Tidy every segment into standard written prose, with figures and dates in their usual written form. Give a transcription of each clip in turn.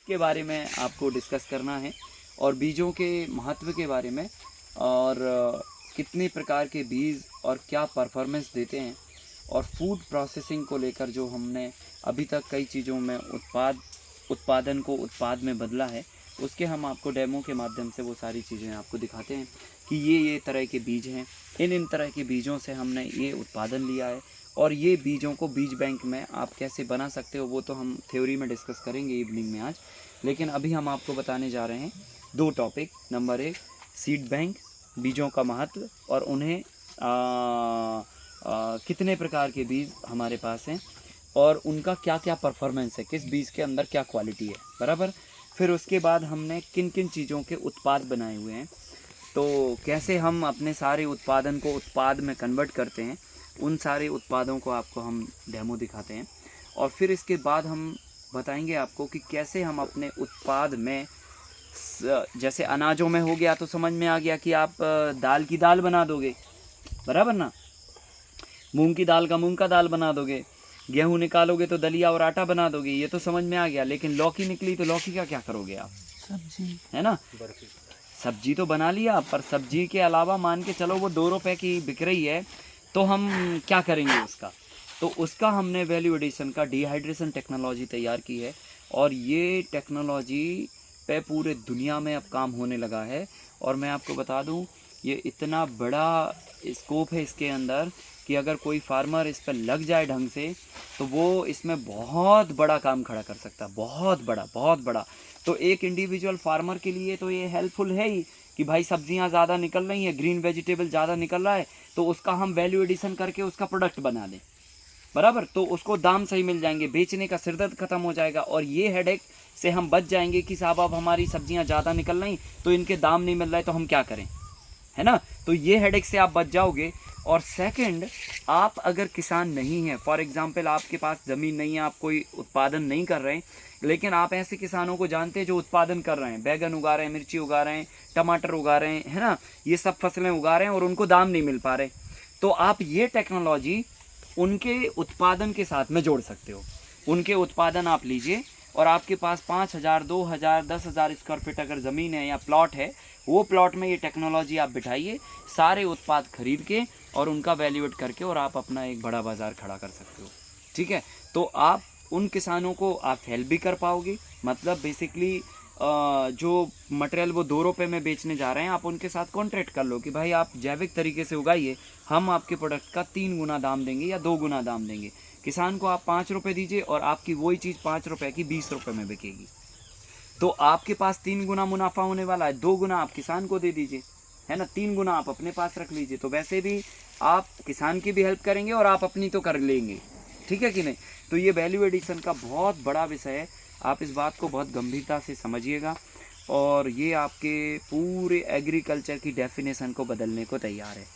के बारे में आपको डिस्कस करना है और बीजों के महत्व के बारे में, और कितने प्रकार के बीज और क्या परफॉर्मेंस देते हैं, और फूड प्रोसेसिंग को लेकर जो हमने अभी तक कई चीज़ों में उत्पादन को उत्पाद में बदला है, उसके हम आपको डेमो के माध्यम से वो सारी चीज़ें आपको दिखाते हैं कि ये तरह के बीज हैं, इन तरह के बीजों से हमने ये उत्पादन लिया है, और ये बीजों को बीज बैंक में आप कैसे बना सकते हो वो तो हम थ्योरी में डिस्कस करेंगे इवनिंग में आज। लेकिन अभी हम आपको बताने जा रहे हैं 2 टॉपिक। नंबर 1 सीड बैंक, बीजों का महत्व, और उन्हें कितने प्रकार के बीज हमारे पास हैं और उनका क्या क्या परफॉर्मेंस है, किस बीज के अंदर क्या क्वालिटी है, बराबर। फिर उसके बाद हमने किन किन चीज़ों के उत्पाद बनाए हुए हैं, तो कैसे हम अपने सारे उत्पादन को उत्पाद में कन्वर्ट करते हैं, उन सारे उत्पादों को आपको हम डेमो दिखाते हैं। और फिर इसके बाद हम बताएंगे आपको कि कैसे हम अपने उत्पाद में, जैसे अनाजों में हो गया तो समझ में आ गया कि आप दाल की दाल बना दोगे, बराबर ना, मूंग की दाल का मूंग का दाल बना दोगे, गेहूं निकालोगे तो दलिया और आटा बना दोगे, ये तो समझ में आ गया। लेकिन लौकी निकली तो लौकी का क्या करोगे आप, सब्जी, है ना, सब्जी तो बना लिया, पर सब्जी के अलावा मान के चलो वो 2 रुपए की बिक रही है, तो हम क्या करेंगे उसका, तो उसका हमने वैल्यू एडिशन का डिहाइड्रेशन टेक्नोलॉजी तैयार की है, और ये टेक्नोलॉजी पे पूरे दुनिया में अब काम होने लगा है। और मैं आपको बता दूं, ये इतना बड़ा स्कोप है इसके अंदर कि अगर कोई फार्मर इस पर लग जाए ढंग से तो वो इसमें बहुत बड़ा काम खड़ा कर सकता है, बहुत बड़ा, बहुत बड़ा। तो एक इंडिविजुअल फार्मर के लिए तो ये हेल्पफुल है ही कि भाई सब्जियां ज़्यादा निकल रही हैं, ग्रीन वेजिटेबल ज़्यादा निकल रहा है, तो उसका हम वैल्यू एडिशन करके उसका प्रोडक्ट बना दें, बराबर। तो उसको दाम सही मिल जाएंगे, बेचने का सिरदर्द खत्म हो जाएगा, और ये हेडेक से हम बच जाएंगे कि साहब अब हमारी सब्जियां ज़्यादा निकल रही तो इनके दाम नहीं मिल रहा है तो हम क्या करें, है ना। तो ये हेडेक से आप बच जाओगे। और सेकंड, आप अगर किसान नहीं हैं, फॉर एग्जांपल आपके पास ज़मीन नहीं है, आप कोई उत्पादन नहीं कर रहे हैं, लेकिन आप ऐसे किसानों को जानते हैं जो उत्पादन कर रहे हैं, बैगन उगा रहे हैं, मिर्ची उगा रहे हैं, टमाटर उगा रहे हैं, है ना, ये सब फसलें उगा रहे हैं और उनको दाम नहीं मिल पा रहे, तो आप ये टेक्नोलॉजी उनके उत्पादन के साथ में जोड़ सकते हो। उनके उत्पादन आप लीजिए, और आपके पास 5,000, 2,000, 10,000 स्क्वायर फीट अगर ज़मीन है या प्लॉट है, वो प्लॉट में ये टेक्नोलॉजी आप बिठाइए, सारे उत्पाद खरीद के और उनका वैल्यूएट करके, और आप अपना एक बड़ा बाज़ार खड़ा कर सकते हो, ठीक है। तो आप उन किसानों को आप हेल्प भी कर पाओगे, मतलब बेसिकली जो मटेरियल वो 2 रुपये में बेचने जा रहे हैं, आप उनके साथ कॉन्ट्रैक्ट कर लो कि भाई आप जैविक तरीके से उगाइए, हम आपके प्रोडक्ट का 3 गुना दाम देंगे या 2 गुना दाम देंगे। किसान को आप 5 रुपये दीजिए और आपकी वही चीज़ 5 रुपये की 20 रुपये में बिकेगी, तो आपके पास 3 गुना मुनाफा होने वाला है। 2 गुना आप किसान को दे दीजिए, है ना, 3 गुना आप अपने पास रख लीजिए, तो वैसे भी आप किसान की भी हेल्प करेंगे और आप अपनी तो कर लेंगे, ठीक है कि नहीं। तो ये वैल्यू एडिशन का बहुत बड़ा विषय है, आप इस बात को बहुत गंभीरता से समझिएगा, और ये आपके पूरे एग्रीकल्चर की डेफिनेशन को बदलने को तैयार है।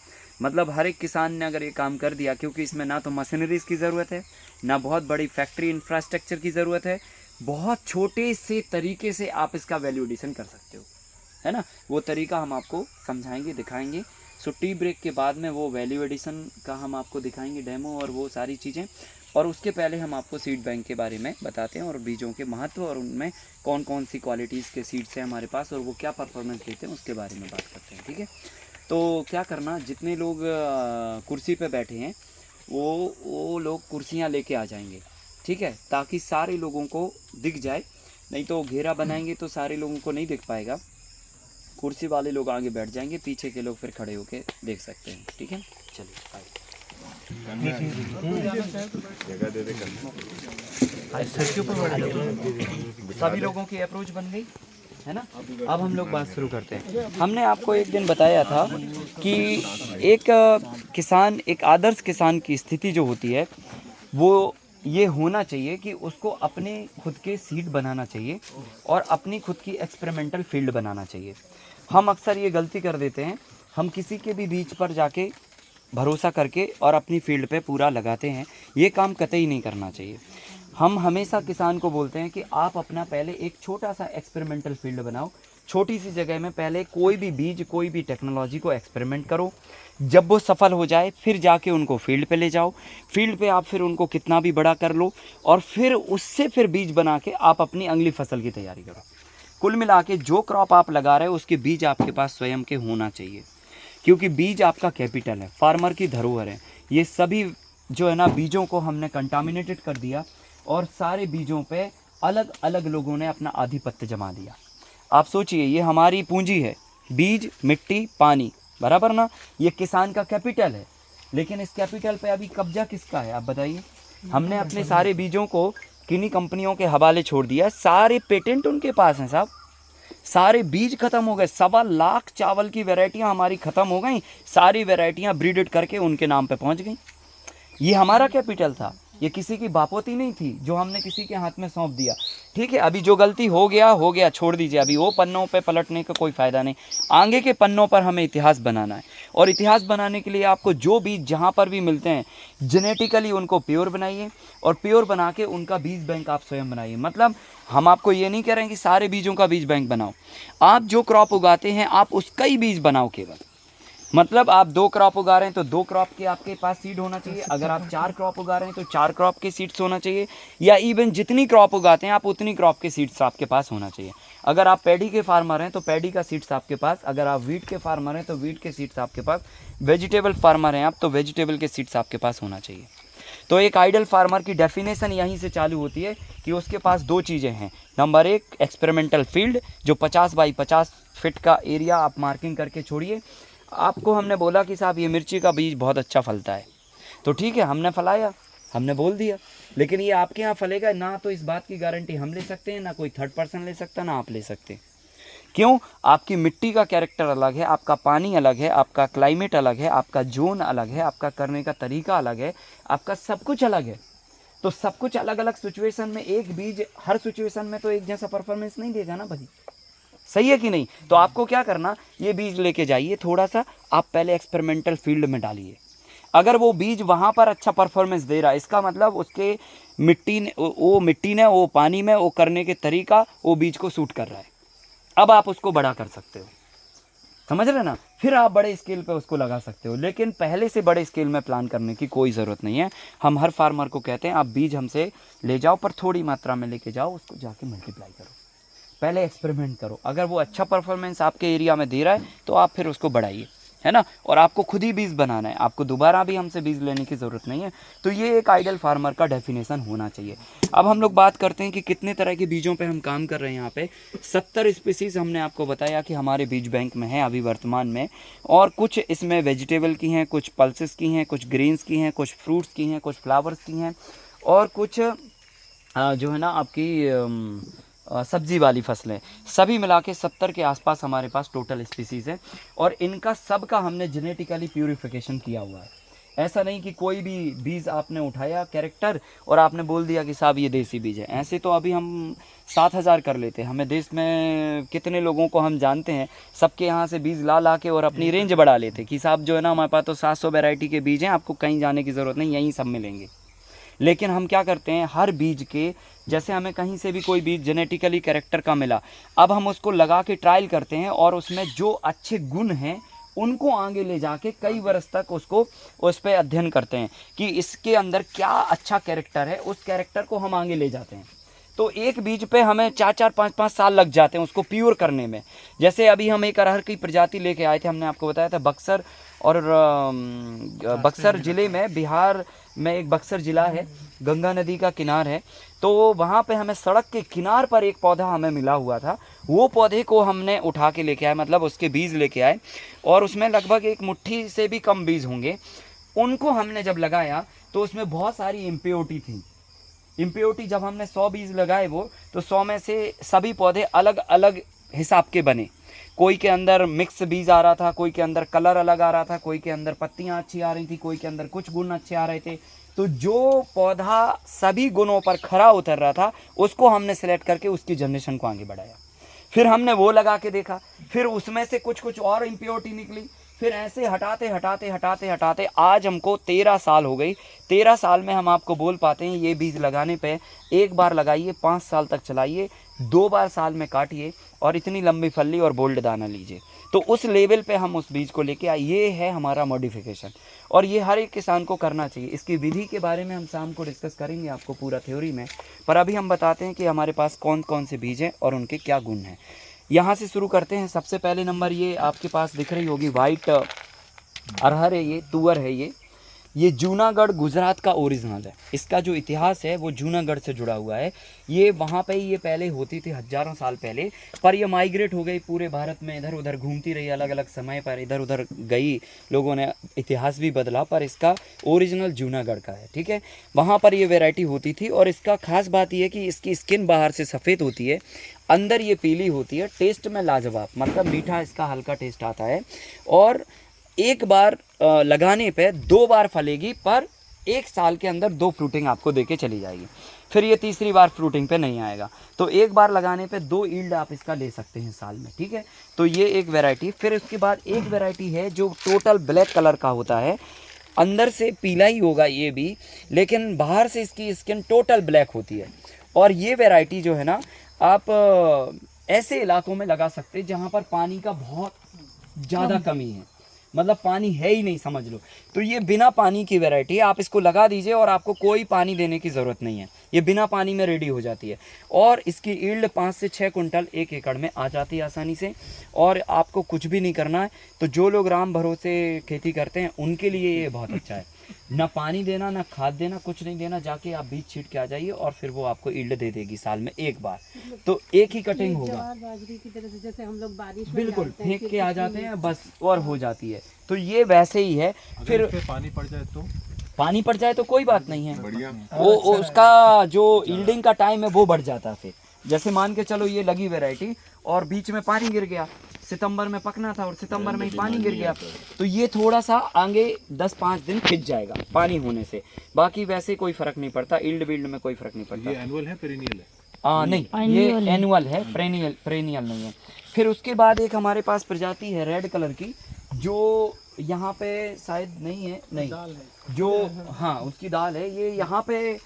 मतलब हर एक किसान ने अगर ये काम कर दिया, क्योंकि इसमें ना तो मशीनरीज की ज़रूरत है, ना बहुत बड़ी फैक्ट्री इंफ्रास्ट्रक्चर की ज़रूरत है, बहुत छोटे से तरीके से आप इसका वैल्यू एडिशन कर सकते हो, है ना। वो तरीका हम आपको समझाएंगे, दिखाएंगे। सो टी ब्रेक के बाद में वो वैल्यू एडिशन का हम आपको दिखाएंगे डेमो और वो सारी चीज़ें। और उसके पहले हम आपको सीड बैंक के बारे में बताते हैं और बीजों के महत्व और उनमें कौन कौन सी क्वालिटीज़ के सीड्स हैं हमारे पास और वो क्या परफॉर्मेंस देते हैं उसके बारे में बात करते हैं, ठीक है। तो क्या करना, जितने लोग कुर्सी पे बैठे हैं वो लोग कुर्सियाँ लेके आ जाएंगे, ठीक है, ताकि सारे लोगों को दिख जाए, नहीं तो घेरा बनाएंगे तो सारे लोगों को नहीं दिख पाएगा। कुर्सी वाले लोग आगे बैठ जाएंगे, पीछे के लोग फिर खड़े होके देख सकते हैं, ठीक है। चलिए आइए। सभी लोगों की अप्रोच बन गई है ना। अब हम लोग बात शुरू करते हैं। हमने आपको एक दिन बताया था कि एक किसान, एक आदर्श किसान की स्थिति जो होती है वो ये होना चाहिए कि उसको अपने खुद के सीड बनाना चाहिए और अपनी खुद की एक्सपेरिमेंटल फील्ड बनाना चाहिए। हम अक्सर ये गलती कर देते हैं, हम किसी के भी बीच पर जाके भरोसा करके और अपनी फील्ड पे पूरा लगाते हैं, ये काम कतई नहीं करना चाहिए। हम हमेशा किसान को बोलते हैं कि आप अपना पहले एक छोटा सा एक्सपेरिमेंटल फील्ड बनाओ, छोटी सी जगह में पहले कोई भी बीज, कोई भी टेक्नोलॉजी को एक्सपेरिमेंट करो। जब वो सफल हो जाए फिर जाके उनको फील्ड पे ले जाओ, फील्ड पे आप फिर उनको कितना भी बड़ा कर लो और फिर उससे फिर बीज बना के आप अपनी अगली फसल की तैयारी करो। कुल मिला के जो क्रॉप आप लगा रहे हो उसके बीज आपके पास स्वयं के होना चाहिए, क्योंकि बीज आपका कैपिटल है, फार्मर की धरोहर है। ये सभी जो है ना बीजों को हमने कंटामिनेटेड कर दिया और सारे बीजों पे अलग अलग लोगों ने अपना आधिपत्य जमा दिया। आप सोचिए, ये हमारी पूंजी है, बीज, मिट्टी, पानी, बराबर ना, ये किसान का कैपिटल है। लेकिन इस कैपिटल पे अभी कब्जा किसका है आप बताइए? हमने अपने सारे बीजों को किन्हीं कंपनियों के हवाले छोड़ दिया, सारे पेटेंट उनके पास हैं साहब, सारे बीज खत्म हो गए, 1.25 लाख चावल की वैरायटियां हमारी खत्म हो गई, सारी वैरायटियां ब्रीडेड करके उनके नाम पे पहुंच गई। ये हमारा कैपिटल था, ये किसी की बापोती नहीं थी जो हमने किसी के हाथ में सौंप दिया। ठीक है, अभी जो गलती हो गया, छोड़ दीजिए, अभी वो पन्नों पे पलटने का कोई फ़ायदा नहीं। आगे के पन्नों पर हमें इतिहास बनाना है, और इतिहास बनाने के लिए आपको जो बीज जहाँ पर भी मिलते हैं जेनेटिकली उनको प्योर बनाइए, और प्योर बना के उनका बीज बैंक आप स्वयं बनाइए। मतलब हम आपको ये नहीं कह रहे हैं कि सारे बीजों का बीज बैंक बनाओ, आप जो क्रॉप उगाते हैं आप उसका ही बीज बनाओ केवल। मतलब आप 2 क्रॉप उगा रहे हैं तो 2 क्रॉप के आपके पास सीड होना चाहिए, अगर आप 4 क्रॉप उगा रहे हैं तो 4 क्रॉप के सीड्स होना चाहिए, या इवन जितनी क्रॉप उगाते हैं आप उतनी क्रॉप के सीड्स आपके पास होना चाहिए। अगर आप पैडी के फार्मर हैं तो पैडी का सीड्स आपके पास, अगर आप वीट के फार्मर हैं तो वीट के सीड्स आपके पास, वेजिटेबल फार्मर हैं आप तो वेजिटेबल के सीड्स आपके पास होना चाहिए। तो एक आइडल फार्मर की डेफिनेशन यहीं से चालू होती है कि उसके पास 2 चीज़ें हैं। नंबर 1 एक्सपेरिमेंटल फील्ड, जो 50 बाई 50 फीट का एरिया आप मार्किंग करके छोड़िए। आपको हमने बोला कि साहब ये मिर्ची का बीज बहुत अच्छा फलता है, तो ठीक है, हमने फलाया, हमने बोल दिया, लेकिन ये आपके यहाँ फलेगा ना, तो इस बात की गारंटी हम ले सकते हैं ना, कोई थर्ड पर्सन ले सकता, ना आप ले सकते। क्यों? आपकी मिट्टी का कैरेक्टर अलग है, आपका पानी अलग है, आपका क्लाइमेट अलग है, आपका जोन अलग है, आपका करने का तरीका अलग है, आपका सब कुछ अलग है। तो सब कुछ अलग अलग सिचुएशन में एक बीज हर सिचुएशन में तो एक जैसा परफॉर्मेंस नहीं देगा ना भाई, सही है कि नहीं? तो आपको क्या करना, ये बीज लेके जाइए, थोड़ा सा आप पहले एक्सपेरिमेंटल फील्ड में डालिए। अगर वो बीज वहाँ पर अच्छा परफॉर्मेंस दे रहा है, इसका मतलब उसके मिट्टी ने वो पानी में वो करने के तरीका वो बीज को सूट कर रहा है। अब आप उसको बड़ा कर सकते हो, समझ रहे ना? फिर आप बड़े स्केल पे उसको लगा सकते हो, लेकिन पहले से बड़े स्केल में प्लान करने की कोई ज़रूरत नहीं है। हम हर फार्मर को कहते हैं आप बीज हमसे ले जाओ, पर थोड़ी मात्रा में लेके जाओ, उसको जाके मल्टीप्लाई करो, पहले एक्सपेरिमेंट करो। अगर वो अच्छा परफॉर्मेंस आपके एरिया में दे रहा है तो आप फिर उसको बढ़ाइए, है ना? और आपको खुद ही बीज बनाना है, आपको दोबारा भी हमसे बीज लेने की ज़रूरत नहीं है। तो ये एक आइडल फार्मर का डेफिनेशन होना चाहिए। अब हम लोग बात करते हैं कि कितने तरह के बीजों पे हम काम कर रहे हैं। यहाँ पे 70 स्पीसीज़ हमने आपको बताया कि हमारे बीज बैंक में है अभी वर्तमान में, और कुछ इसमें वेजिटेबल की हैं, कुछ पल्सेस की हैं, कुछ ग्रेन्स की हैं, कुछ फ्रूट्स की हैं, कुछ फ्लावर्स की हैं, और कुछ जो है ना आपकी सब्जी वाली फसलें, सभी मिला के 70 के आसपास हमारे पास टोटल स्पीसीज़ है। और इनका सब का हमने जेनेटिकली प्यूरिफिकेशन किया हुआ है। ऐसा नहीं कि कोई भी बीज आपने उठाया कैरेक्टर और आपने बोल दिया कि साहब ये देसी बीज है। ऐसे तो अभी हम 7000 कर लेते हैं, हमें देश में कितने लोगों को हम जानते हैं, सबके यहाँ से बीज ला के और अपनी रेंज बढ़ा लेते कि साहब जो है ना हमारे पास तो 700 वैरायटी के बीज हैं, आपको कहीं जाने की ज़रूरत नहीं, यहीं सब मिलेंगे। लेकिन हम क्या करते हैं, हर बीज के जैसे हमें कहीं से भी कोई बीज जेनेटिकली कैरेक्टर का मिला, अब हम उसको लगा के ट्रायल करते हैं और उसमें जो अच्छे गुण हैं उनको आगे ले जाके कई वर्ष तक उसको उस पर अध्ययन करते हैं कि इसके अंदर क्या अच्छा कैरेक्टर है, उस कैरेक्टर को हम आगे ले जाते हैं। तो एक बीज पे हमें 4-4, 5-5 साल लग जाते हैं उसको प्योर करने में। जैसे अभी हम एक अरहर की प्रजाति लेके आए थे, हमने आपको बताया था बक्सर, और बक्सर ज़िले में, बिहार में एक बक्सर ज़िला है, गंगा नदी का किनार है, तो वहाँ पे हमें सड़क के किनार पर एक पौधा हमें मिला हुआ था। वो पौधे को हमने उठा के लेके आए, मतलब उसके बीज लेके आए, और उसमें लगभग एक मुट्ठी से भी कम बीज होंगे। उनको हमने जब लगाया तो उसमें बहुत सारी इम्प्योरिटी थी। इम्प्योरिटी जब हमने 100 बीज लगाए वो, तो 100 में से सभी पौधे अलग अलग हिसाब के बने। कोई के अंदर मिक्स बीज आ रहा था, कोई के अंदर कलर अलग आ रहा था, कोई के अंदर पत्तियां अच्छी आ रही थी, कोई के अंदर कुछ गुण अच्छे आ रहे थे। तो जो पौधा सभी गुणों पर खरा उतर रहा था उसको हमने सेलेक्ट करके उसकी जनरेशन को आगे बढ़ाया। फिर हमने वो लगा के देखा, फिर उसमें से कुछ और इम्प्योरिटी निकली, फिर ऐसे हटाते हटाते हटाते हटाते आज हमको 13 साल हो गई। 13 साल में हम आपको बोल पाते हैं ये बीज लगाने पे एक बार लगाइए 5 साल तक चलाइए, 2 बार साल में काटिए और इतनी लंबी फली और बोल्ड दाना लीजिए। तो उस लेवल पे हम उस बीज को लेके आए। ये है हमारा मॉडिफिकेशन और ये हर एक किसान को करना चाहिए। इसकी विधि के बारे में हम शाम को डिस्कस करेंगे आपको पूरा थ्योरी में, पर अभी हम बताते हैं कि हमारे पास कौन कौन से बीज हैं और उनके क्या गुण हैं। यहाँ से शुरू करते हैं। सबसे पहले नंबर ये आपके पास दिख रही होगी वाइट अरहर है, ये तुअर है। ये जूनागढ़ गुजरात का ओरिजिनल है। इसका जो इतिहास है वो जूनागढ़ से जुड़ा हुआ है। ये वहाँ पे ही ये पहले होती थी हज़ारों साल पहले, पर ये माइग्रेट हो गई पूरे भारत में, इधर उधर घूमती रही, अलग अलग समय पर इधर उधर गई, लोगों ने इतिहास भी बदला, पर इसका ओरिजिनल जूनागढ़ का है। ठीक है, वहाँ पर ये वैरायटी होती थी और इसका खास बात ये है कि इसकी स्किन बाहर से सफ़ेद होती है, अंदर ये पीली होती है, टेस्ट में लाजवाब, मतलब मीठा इसका हल्का टेस्ट आता है। और एक बार लगाने पे 2 बार फलेगी, पर 1 साल के अंदर 2 फ्रूटिंग आपको देके चली जाएगी। फिर ये तीसरी बार फ्रूटिंग पे नहीं आएगा। तो एक बार लगाने पे 2 ईल्ड आप इसका ले सकते हैं साल में। ठीक है, तो ये एक वैरायटी। फिर उसके बाद एक वैरायटी है जो टोटल ब्लैक कलर का होता है, अंदर से पीला ही होगा ये भी, लेकिन बाहर से इसकी स्किन टोटल ब्लैक होती है। और ये वैरायटी जो है ना, आप ऐसे इलाकों में लगा सकते हैं जहाँ पर पानी का बहुत ज़्यादा कमी है, मतलब पानी है ही नहीं समझ लो। तो ये बिना पानी की वैरायटी है, आप इसको लगा दीजिए और आपको कोई पानी देने की ज़रूरत नहीं है, ये बिना पानी में रेडी हो जाती है। और इसकी ईल्ड 5 से 6 कुंटल 1 एकड़ में आ जाती है आसानी से, और आपको कुछ भी नहीं करना है। तो जो लोग राम भरोसे खेती करते हैं उनके लिए ये बहुत अच्छा है। ना पानी देना, ना खाद देना, कुछ नहीं देना, जाके आप बीज छीट के आ जाइए और फिर वो आपको ईल्ड दे देगी साल में 1 बार। तो एक ही कटिंग होगा, बाजरी की तरह से जैसे हम लोग बारिश में बिल्कुल फेंक के आ जाते हैं बस और हो जाती है। तो ये वैसे ही है। फिर पानी पड़ जाए तो, पानी पड़ जाए तो कोई बात नहीं है, वो उसका जो ईल्डिंग का टाइम है वो बढ़ जाता है। फिर जैसे मान के चलो ये लगी वैरायटी और बीच में पानी गिर गया, सितंबर में पकना था और सितंबर में ही पानी गिर गया, तो ये थोड़ा सा आगे 10-5 दिन खिंच जाएगा पानी होने से। बाकी वैसे कोई फर्क नहीं पड़ता, ईल्ड बील्ड में कोई फर्क नहीं पड़ता। ये एनुअल है पेरिनियल है? नहीं, ये एनुअल है, पेरेनियल नहीं है। फिर उसके बाद एक हमारे पास प्रजाति है रेड कलर की, जो यहाँ पे शायद नहीं है, नहीं जो, हाँ उसकी दाल है, ये यहाँ पे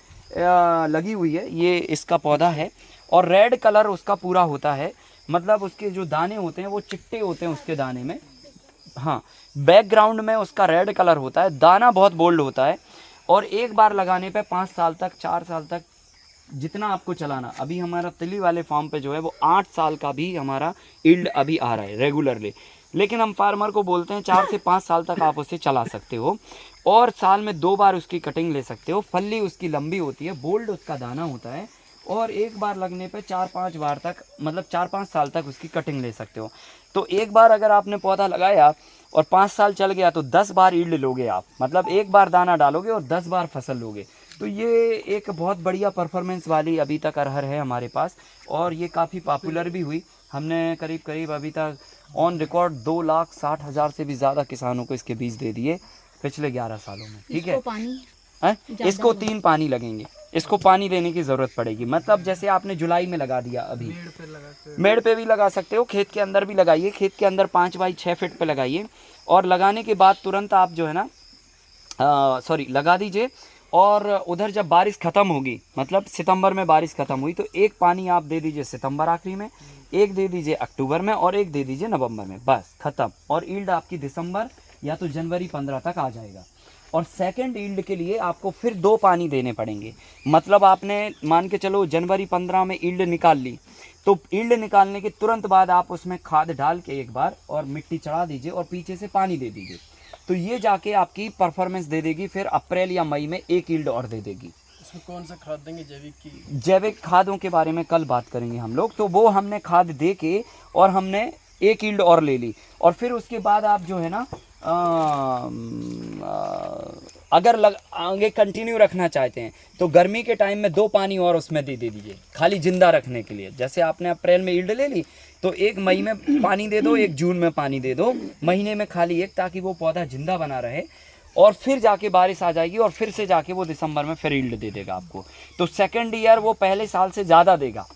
लगी हुई है, ये इसका पौधा है और रेड कलर उसका पूरा होता है, मतलब उसके जो दाने होते हैं वो चिट्टे होते हैं उसके दाने में, हाँ बैकग्राउंड में उसका रेड कलर होता है, दाना बहुत बोल्ड होता है। और एक बार लगाने पे 5 साल तक 4 साल तक जितना आपको चलाना, अभी हमारा तिली वाले फार्म पे जो है वो 8 साल का भी हमारा ईल्ड अभी आ रहा है रेगुलरली, लेकिन हम फार्मर को बोलते हैं 4 से 5 साल तक आप उसे चला सकते हो और साल में 2 बार उसकी कटिंग ले सकते हो। फली उसकी लंबी होती है, बोल्ड उसका दाना होता है और एक बार लगने पे 4-5 बार तक, मतलब 4-5 साल तक उसकी कटिंग ले सकते हो। तो एक बार अगर आपने पौधा लगाया और 5 साल चल गया तो 10 बार ईल्ड लोगे आप, मतलब एक बार दाना डालोगे और 10 बार फसल लोगे। तो ये एक बहुत बढ़िया परफॉर्मेंस वाली अभी तक अरहर है हमारे पास और ये काफ़ी पॉपुलर भी हुई। हमने करीब करीब अभी तक ऑन रिकॉर्ड 2,60,000 से भी ज़्यादा किसानों को इसके बीज दे दिए पिछले 11 सालों में। ठीक है, इसको 3 पानी लगेंगे, इसको पानी देने की ज़रूरत पड़ेगी। मतलब जैसे आपने जुलाई में लगा दिया, अभी मेड़ पे भी लगा सकते हो, खेत के अंदर भी लगाइए, खेत के अंदर 5 बाई 6 फीट पे लगाइए और लगाने के बाद तुरंत आप जो है ना लगा दीजिए। और उधर जब बारिश ख़त्म होगी, मतलब सितंबर में बारिश ख़त्म हुई तो एक पानी आप दे दीजिए सितंबर आखिरी में, एक दे दीजिए अक्टूबर में और एक दे दीजिए नवंबर में, बस ख़त्म। और ईल्ड आपकी दिसंबर या तो जनवरी 15 तक आ जाएगा। और सेकंड ईल्ड के लिए आपको फिर 2 पानी देने पड़ेंगे। मतलब आपने मान के चलो जनवरी 15 में ईल्ड निकाल ली, तो ईल्ड निकालने के तुरंत बाद आप उसमें खाद डाल के एक बार और मिट्टी चढ़ा दीजिए और पीछे से पानी दे दीजिए, तो ये जाके आपकी परफॉर्मेंस दे देगी। फिर अप्रैल या मई में एक ईल्ड और दे देगी। इसमें कौन सा खाद देंगे जैविक की? जैविक खादों के बारे में कल बात करेंगे हम लोग। तो वो हमने खाद दे के और हमने एक ईल्ड और ले ली। और फिर उसके बाद आप जो है ना अगर आगे कंटिन्यू रखना चाहते हैं तो गर्मी के टाइम में 2 पानी और उसमें दे दीजिए, खाली जिंदा रखने के लिए। जैसे आपने अप्रैल में ईल्ड ले ली तो 1 मई में पानी दे दो, 1 जून में पानी दे दो, महीने में खाली 1, ताकि वो पौधा जिंदा बना रहे। और फिर जाके बारिश आ जाएगी और फिर से जाके वो दिसंबर में फिर ईल्ड दे देगा आपको। तो सेकंड ईयर वो पहले साल से ज़्यादा देगा।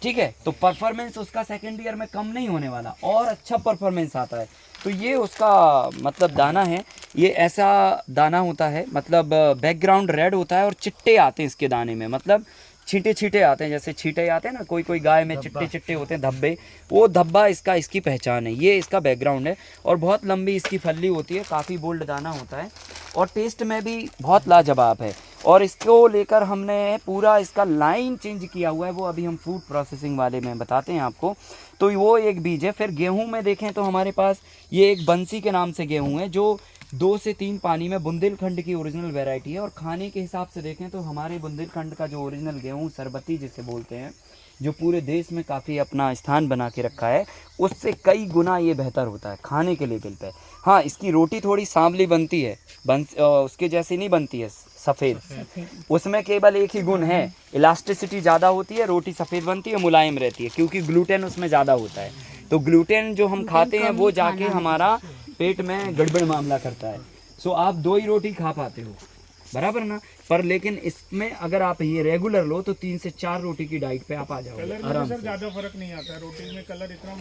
ठीक है। तो परफॉर्मेंस उसका सेकेंड ईयर में कम नहीं होने वाला और अच्छा परफॉर्मेंस आता है। तो ये उसका मतलब दाना है, ये ऐसा दाना होता है, मतलब बैकग्राउंड रेड होता है और चिट्टे आते हैं इसके दाने में, मतलब छींटे छींटे आते हैं, जैसे छींटे आते हैं ना कोई कोई गाय में चिट्टे चिट्टे होते हैं धब्बे, वो धब्बा इसकी पहचान है। ये इसका बैकग्राउंड है और बहुत लंबी इसकी फल्ली होती है, काफ़ी बोल्ड दाना होता है और टेस्ट में भी बहुत लाजवाब है। और इसको लेकर हमने पूरा इसका लाइन चेंज किया हुआ है, वो अभी हम फूड प्रोसेसिंग वाले में बताते हैं आपको। तो वो एक बीज है। फिर गेहूं में देखें तो हमारे पास ये एक बंसी के नाम से गेहूं है, जो 2 से 3 पानी में बुंदेलखंड की ओरिजिनल वैरायटी है। और खाने के हिसाब से देखें तो हमारे बुंदेलखंड का जो ओरिजिनल गेहूं सरबती जिसे बोलते हैं, जो पूरे देश में काफ़ी अपना स्थान बना के रखा है, उससे कई गुना ये बेहतर होता है खाने के लेवल पे। हाँ, इसकी रोटी थोड़ी सांवली बनती है, उसके जैसी नहीं बनती है सफ़ेद, उसमें केवल एक ही गुण है, इलास्टिसिटी ज़्यादा होती है, रोटी सफ़ेद बनती है, मुलायम रहती है, क्योंकि ग्लूटेन उसमें ज़्यादा होता है। तो ग्लूटेन जो हम खाते हैं वो जाके हमारा पेट में गड़बड़ मामला करता है। सो आप 2 ही रोटी खा पाते हो, बराबर ना। पर लेकिन इसमें अगर आप ये रेगुलर लो तो 3 से 4 रोटी की डाइट पे आप आ जाओगे आराम से। ज्यादा फर्क नहीं आता है रोटी में, कलर इतना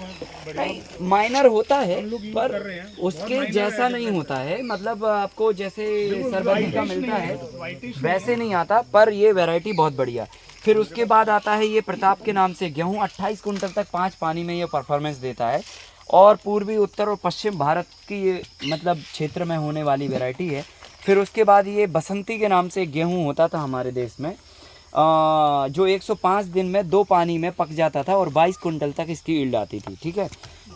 नहीं, माइनर होता है पर उसके जैसा नहीं होता है, मतलब आपको जैसे सरबती का मिलता है वैसे नहीं आता, पर ये वैरायटी बहुत बढ़िया। फिर उसके बाद आता है ये प्रताप के नाम से गेहूँ, 28 कुंटल तक 5 पानी में ये परफॉर्मेंस देता है और पूर्वी उत्तर और पश्चिम भारत की ये मतलब क्षेत्र में होने वाली वैरायटी है। फिर उसके बाद ये बसंती के नाम से गेहूं होता था हमारे देश में, जो 105 दिन में 2 पानी में पक जाता था और 22 कुंटल तक इसकी ईल्ड आती थी, ठीक है।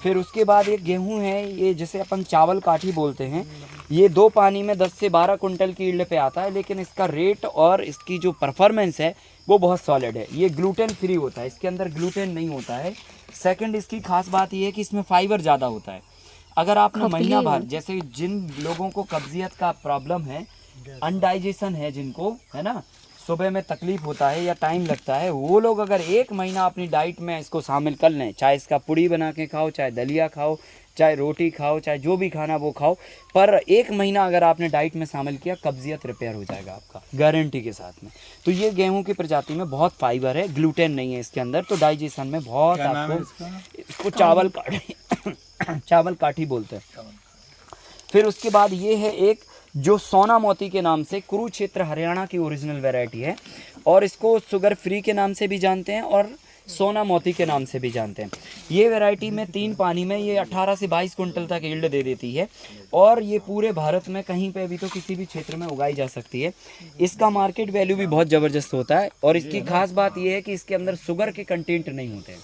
फिर उसके बाद एक गेहूं है, ये जिसे अपन चावल काठी बोलते हैं, ये 2 पानी में 10 से 12 कुंटल की ईल्ड पे आता है, लेकिन इसका रेट और इसकी जो परफॉर्मेंस है वो बहुत सॉलिड है। ये ग्लूटेन फ्री होता है, इसके अंदर ग्लूटेन नहीं होता है। सेकंड, इसकी खास बात ये है कि इसमें फाइबर ज़्यादा होता है। अगर आपने महीना भर, जैसे जिन लोगों को कब्जियत का प्रॉब्लम है, अनडाइजेशन है जिनको, है ना, सुबह में तकलीफ होता है या टाइम लगता है, वो लोग अगर 1 महीना अपनी डाइट में इसको शामिल कर लें, चाहे इसका पुड़ी बना के खाओ, चाहे दलिया खाओ, चाहे रोटी खाओ, चाहे जो भी खाना वो खाओ, पर 1 महीना अगर आपने डाइट में शामिल किया, कब्जियत रिपेयर हो जाएगा आपका, गारंटी के साथ में। तो ये गेहूं की प्रजाति में बहुत फाइबर है, ग्लूटेन नहीं है इसके अंदर, तो डाइजेशन में बहुत आपको, इसको चावल काठी बोलते हैं। फिर उसके बाद ये है एक जो सोना मोती के नाम से, कुरुक्षेत्र हरियाणा की ओरिजिनल वैरायटी है और इसको शुगर फ्री के नाम से भी जानते हैं और सोना मोती के नाम से भी जानते हैं। ये वैरायटी में 3 पानी में ये 18 से 22 कुंटल तक यील्ड दे देती है और ये पूरे भारत में कहीं पे भी तो किसी भी क्षेत्र में उगाई जा सकती है। इसका मार्केट वैल्यू भी बहुत ज़बरदस्त होता है और इसकी खास बात ये है कि इसके अंदर शुगर के कंटेंट नहीं होते हैं,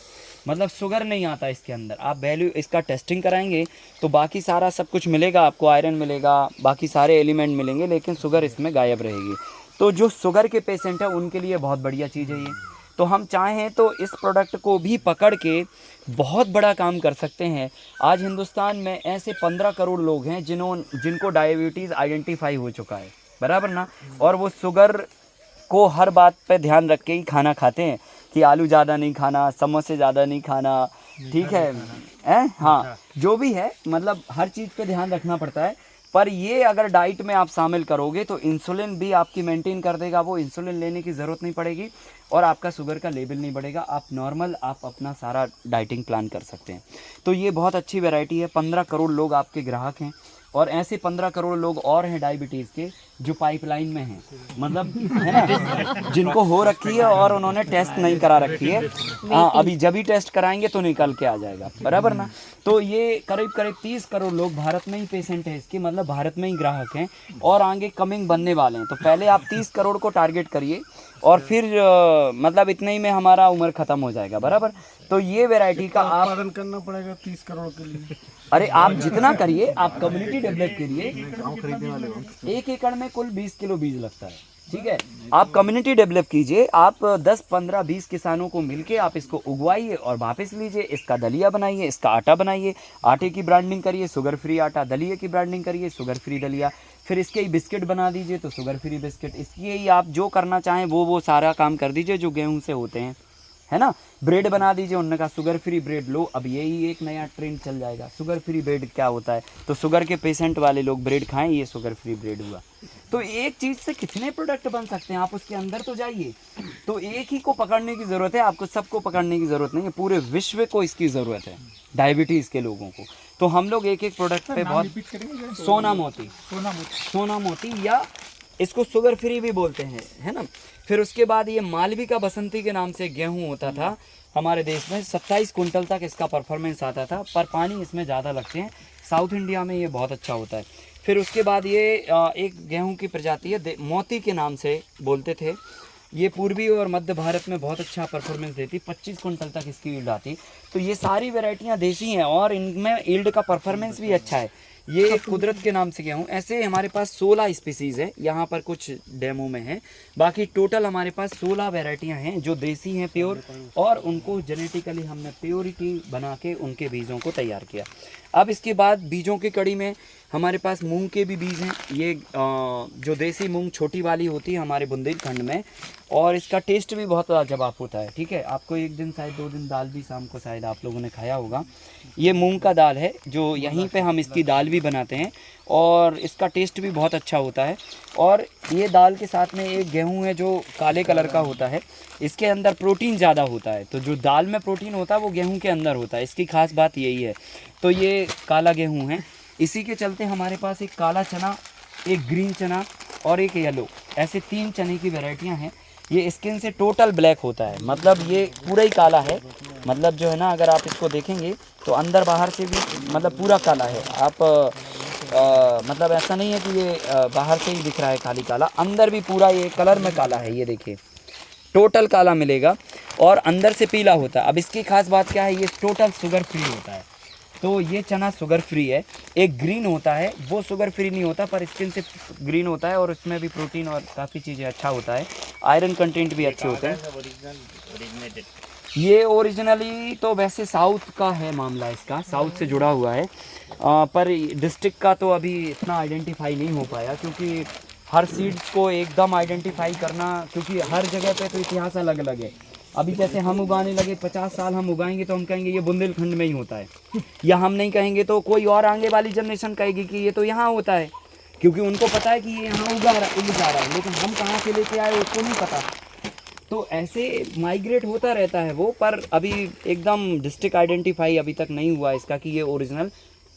मतलब शुगर नहीं आता इसके अंदर। आप वैल्यू इसका टेस्टिंग कराएंगे तो बाकी सारा सब कुछ मिलेगा आपको, आयरन मिलेगा, बाकी सारे एलिमेंट मिलेंगे, लेकिन शुगर इसमें गायब रहेगी। तो जो शुगर के पेशेंट है उनके लिए बहुत बढ़िया चीज़ है ये। तो हम चाहें तो इस प्रोडक्ट को भी पकड़ के बहुत बड़ा काम कर सकते हैं। आज हिंदुस्तान में ऐसे 15 करोड़ लोग हैं जिनको डायबिटीज़ आइडेंटिफाई हो चुका है, बराबर ना, और वो शुगर को हर बात पे ध्यान रख के ही खाना खाते हैं कि आलू ज़्यादा नहीं खाना, समोसे ज़्यादा नहीं खाना, ठीक है, हाँ, जो भी है, मतलब हर चीज़ पे ध्यान रखना पड़ता है। पर ये अगर डाइट में आप शामिल करोगे तो इंसुलिन भी आपकी मेंटेन कर देगा, वो इंसुलिन लेने की ज़रूरत नहीं पड़ेगी और आपका शुगर का लेवल नहीं बढ़ेगा, आप नॉर्मल आप अपना सारा डाइटिंग प्लान कर सकते हैं। तो ये बहुत अच्छी वैरायटी है। 15 करोड़ लोग आपके ग्राहक हैं और ऐसे 15 करोड़ लोग और हैं डायबिटीज़ के जो पाइपलाइन में हैं, मतलब है ना, जिनको हो रखी है और उन्होंने टेस्ट नहीं करा रखी है। हाँ, अभी जब भी टेस्ट कराएंगे तो निकल के आ जाएगा, बराबर ना। तो ये करीब 30 करोड़ लोग भारत में ही पेशेंट हैं इसके, मतलब भारत में ही ग्राहक हैं और आगे कमिंग बनने वाले हैं। तो पहले आप 30 करोड़ को टारगेट करिए और फिर मतलब इतने ही में हमारा उम्र ख़त्म हो जाएगा, बराबर। तो ये वैरायटी का आप उत्पादन करना पड़ेगा 30 करोड़ के लिए। अरे आप जितना करिए, आप कम्युनिटी डेवलप करिए। 1 एकड़ में कुल 20 किलो बीज लगता है, ठीक है। आप कम्युनिटी डेवलप कीजिए, आप 10, 15, 20 किसानों को मिलके आप इसको उगवाइए और वापस लीजिए, इसका दलिया बनाइए, इसका आटा बनाइए, आटे की ब्रांडिंग करिए, शुगर फ्री आटा, दलिया की ब्रांडिंग करिए, शुगर फ्री दलिया, फिर इसके ही बिस्किट बना दीजिए तो शुगर फ्री बिस्किट। इसकी ही आप जो करना चाहें वो सारा काम कर दीजिए जो गेहूं से होते हैं, है ना। ब्रेड बना दीजिए, उन्होंने कहा शुगर फ्री ब्रेड लो, अब यही एक नया ट्रेंड चल जाएगा। शुगर फ्री ब्रेड क्या होता है, तो शुगर के पेशेंट वाले लोग ब्रेड खाएं, ये शुगर फ्री ब्रेड हुआ। तो एक चीज़ से कितने प्रोडक्ट बन सकते हैं, आप उसके अंदर तो जाइए। तो एक ही को पकड़ने की ज़रूरत है, आपको सबको पकड़ने की ज़रूरत नहीं है, पूरे विश्व को इसकी ज़रूरत है, डायबिटीज़ के लोगों को। तो हम लोग एक एक प्रोडक्ट पे बहुत, रिपीट करेंगे सोना मोती, सोना मोती या इसको शुगर फ्री भी बोलते हैं, है ना। फिर उसके बाद ये मालविका बसंती के नाम से गेहूं होता था हमारे देश में, 27 कुंटल तक इसका परफॉर्मेंस आता था, पर पानी इसमें ज़्यादा लगते हैं। साउथ इंडिया में ये बहुत अच्छा होता है। फिर उसके बाद ये एक गेहूं की प्रजाति है मोती के नाम से बोलते थे, ये पूर्वी और मध्य भारत में बहुत अच्छा परफॉर्मेंस देती, 25 कुंटल तक इसकी ईल्ड आती। तो ये सारी वैरायटियां देसी हैं और इनमें ईल्ड का परफॉर्मेंस भी अच्छा है। ये कुदरत के नाम से गेहूँ, ऐसे हमारे पास 16 स्पीसीज़ है, यहाँ पर कुछ डेमो में है, बाकी टोटल हमारे पास 16 वैरायटियाँ हैं जो देसी हैं प्योर, और उनको जेनेटिकली हमने प्योरिटी बना के उनके बीजों को तैयार किया। अब इसके बाद बीजों की कड़ी में हमारे पास मूंग के भी बीज हैं। ये जो देसी मूंग छोटी वाली होती है हमारे बुंदेलखंड में, और इसका टेस्ट भी बहुत लाजवाब होता है। ठीक है, आपको एक दिन शायद 2 दिन दाल भी शाम को शायद आप लोगों ने खाया होगा। ये मूंग का दाल है जो यहीं पे हम इसकी दाल भी बनाते हैं, और इसका टेस्ट भी बहुत अच्छा होता है। और ये दाल के साथ में एक गेहूं है जो काले कलर का होता है, इसके अंदर प्रोटीन ज़्यादा होता है। तो जो दाल में प्रोटीन होता है वो गेहूं के अंदर होता है, इसकी खास बात यही है। तो ये काला गेहूं है, इसी के चलते हमारे पास एक काला चना, एक ग्रीन चना और एक येलो, ऐसे 3 चने की वैरायटियां हैं। ये स्किन से टोटल ब्लैक होता है, मतलब ये पूरा ही काला है, मतलब जो है ना, अगर आप इसको देखेंगे तो अंदर बाहर से भी मतलब पूरा काला है। आप मतलब ऐसा नहीं है कि ये बाहर से ही दिख रहा है खाली काला, अंदर भी पूरा ये कलर में काला है। ये देखिए टोटल काला मिलेगा और अंदर से पीला होता है। अब इसकी खास बात क्या है, ये टोटल शुगर फ्री होता है। तो ये चना शुगर फ्री है। एक ग्रीन होता है वो शुगर फ्री नहीं होता, पर स्किन से ग्रीन होता है और उसमें भी प्रोटीन और काफ़ी चीज़ें अच्छा होता है, आयरन कंटेंट भी अच्छे होते हैं। ये ओरिजिनली तो वैसे साउथ का है मामला, इसका साउथ से जुड़ा हुआ है, पर डिस्ट्रिक्ट का तो अभी इतना आइडेंटिफाई नहीं हो पाया, क्योंकि हर सीड्स को एकदम आइडेंटिफाई करना, क्योंकि हर जगह पे तो इतिहास अलग अलग है। अभी जैसे हम उगाने लगे, 50 साल हम उगाएंगे तो हम कहेंगे ये बुंदेलखंड में ही होता है, या हम नहीं कहेंगे तो कोई और आगे वाली जनरेशन कहेगी कि ये तो यहाँ होता है, क्योंकि उनको पता है कि ये यहाँ उग जा रहा है, लेकिन हम कहाँ से लेके आए उसको नहीं पता। तो ऐसे माइग्रेट होता रहता है वो, पर अभी एकदम डिस्ट्रिक्ट आइडेंटिफाई अभी तक नहीं हुआ इसका कि ये ओरिजिनल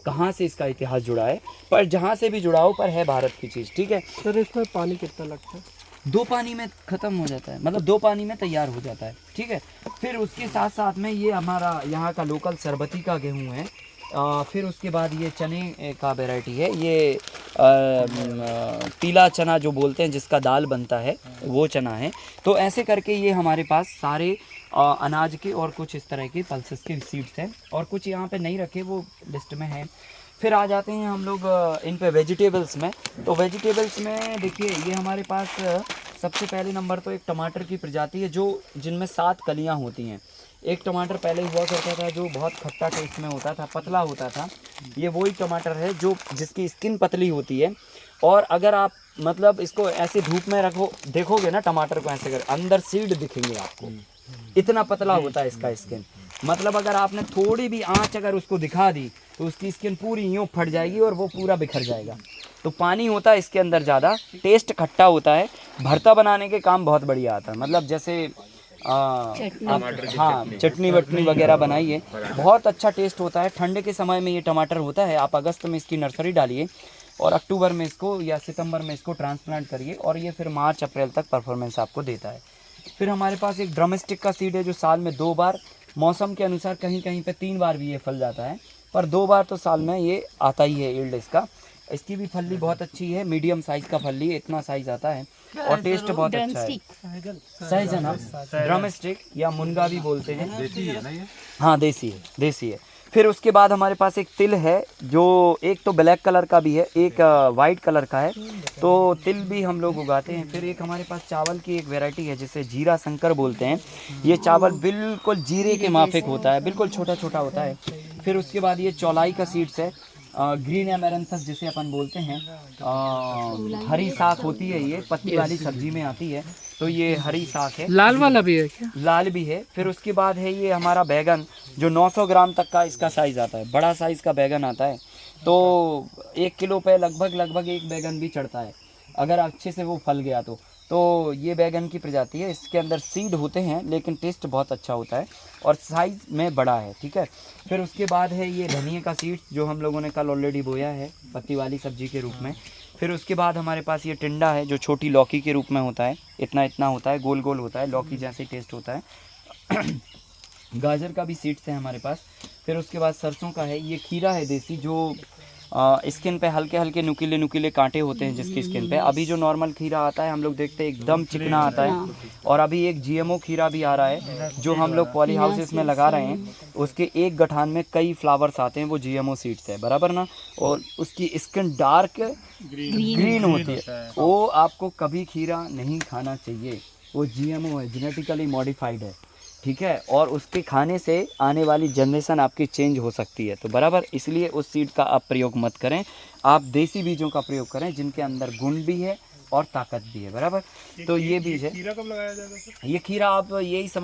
कहाँ से इसका इतिहास जुड़ा है, पर जहाँ से भी जुड़ा हो, पर है भारत की चीज़। ठीक है सर, इसमें पानी कितना लगता है? 2 पानी में ख़त्म हो जाता है, मतलब 2 पानी में तैयार हो जाता है। ठीक है, फिर उसके साथ साथ में ये हमारा यहाँ का लोकल सरबती का गेहूँ है। फिर उसके बाद ये चने का वैरायटी है, ये पीला चना जो बोलते हैं जिसका दाल बनता है वो चना है। तो ऐसे करके ये हमारे पास सारे अनाज के और कुछ इस तरह के पल्सेस के सीड्स हैं, और कुछ यहाँ पे नहीं रखे वो लिस्ट में है। फिर आ जाते हैं हम लोग इन पे वेजिटेबल्स में। तो वेजिटेबल्स में देखिए ये हमारे पास सबसे पहले नंबर तो एक टमाटर की प्रजाति है जो जिनमें 7 कलियां होती हैं। एक टमाटर पहले हुआ करता था जो बहुत खट्टा टेस्ट में होता था, पतला होता था। ये वही टमाटर है जो जिसकी स्किन पतली होती है, और अगर आप मतलब इसको ऐसे धूप में रखो, देखोगे ना टमाटर को ऐसे कर, अंदर सीड दिखेंगे आपको, इतना पतला होता है इसका स्किन। मतलब अगर आपने थोड़ी भी आंच अगर उसको दिखा दी तो उसकी स्किन पूरी यूँ फट जाएगी और वो पूरा बिखर जाएगा। तो पानी होता है इसके अंदर ज़्यादा, टेस्ट खट्टा होता है, भरता बनाने के काम बहुत बढ़िया आता है। मतलब जैसे आप हाँ चटनी वटनी वगैरह बनाइए, बहुत अच्छा टेस्ट होता है। ठंडे के समय में ये टमाटर होता है, आप अगस्त में इसकी नर्सरी डालिए और अक्टूबर में इसको या सितंबर में इसको ट्रांसप्लांट करिए, और ये फिर मार्च अप्रैल तक परफॉर्मेंस आपको देता है। फिर हमारे पास एक ड्रमस्टिक का सीड है जो साल में 2 बार, मौसम के अनुसार कहीं कहीं पे 3 बार भी ये फल जाता है, पर 2 बार तो साल में ये आता ही है ईल्ड इसका। इसकी भी फल्ली बहुत अच्छी है, मीडियम साइज़ का फल्ली, इतना साइज़ आता है और टेस्ट बहुत अच्छा है। सहजन, ड्रमस्टिक या मुनगा भी बोलते हैं। देसी है ना ये? हाँ देसी है, देसी है। फिर उसके बाद हमारे पास एक तिल है जो एक तो ब्लैक कलर का भी है, एक वाइट कलर का है, तो तिल भी हम लोग उगाते हैं। फिर एक हमारे पास चावल की एक वैरायटी है जिसे जीरा शंकर बोलते हैं। ये चावल बिल्कुल जीरे के माफिक होता है, बिल्कुल छोटा छोटा होता है। फिर उसके बाद ये चौलाई का सीड्स है, ग्रीन एमेरंथस जिसे अपन बोलते हैं, हरी साग होती है, ये पत्ती वाली सब्जी में आती है, तो ये हरी साग है। लाल वाला भी है क्या? लाल भी है। फिर उसके बाद है ये हमारा बैगन जो 900 ग्राम तक का इसका साइज़ आता है, बड़ा साइज़ का बैगन आता है, तो 1 किलो पे लगभग एक बैगन भी चढ़ता है। अगर अच्छे से वो फल गया तो ये बैगन की प्रजाति है। इसके अंदर सीड होते हैं लेकिन टेस्ट बहुत अच्छा होता है और साइज़ में बड़ा है, ठीक है। फिर उसके बाद है ये धनिया का सीड जो हम लोगों ने कल ऑलरेडी बोया है पत्ती वाली सब्जी के रूप में। फिर उसके बाद हमारे पास ये टिंडा है जो छोटी लौकी के रूप में होता है, इतना इतना होता है, गोल गोल होता है, लौकी जैसे टेस्ट होता है। गाजर का भी सीड्स है हमारे पास। फिर उसके बाद सरसों का है, ये खीरा है देसी जो स्किन पे हल्के हल्के नुकीले नुकीले कांटे होते हैं जिसकी स्किन पे। अभी जो नॉर्मल खीरा आता है हम लोग देखते हैं एकदम चिकना आता है, और अभी एक GMO खीरा भी आ रहा है जो हम लोग पॉली हाउसेस में लगा रहे हैं। उसके एक गठान में कई फ्लावर्स आते हैं, वो GMO सीड्स है, बराबर ना। और उसकी स्किन डार्क ग्रीन होती है। वो आपको कभी खीरा नहीं खाना चाहिए, वो GMO है, जेनेटिकली मॉडिफाइड है, ठीक है। और उसके खाने से आने वाली जनरेशन आपकी चेंज हो सकती है, तो बराबर इसलिए उस सीड का आप प्रयोग मत करें। आप देसी बीजों का प्रयोग करें जिनके अंदर गुण भी है और ताकत भी है, बराबर। तो ये बीज है। खीरा कब लगाया जाएगा सर? ये खीरा आप यही समझ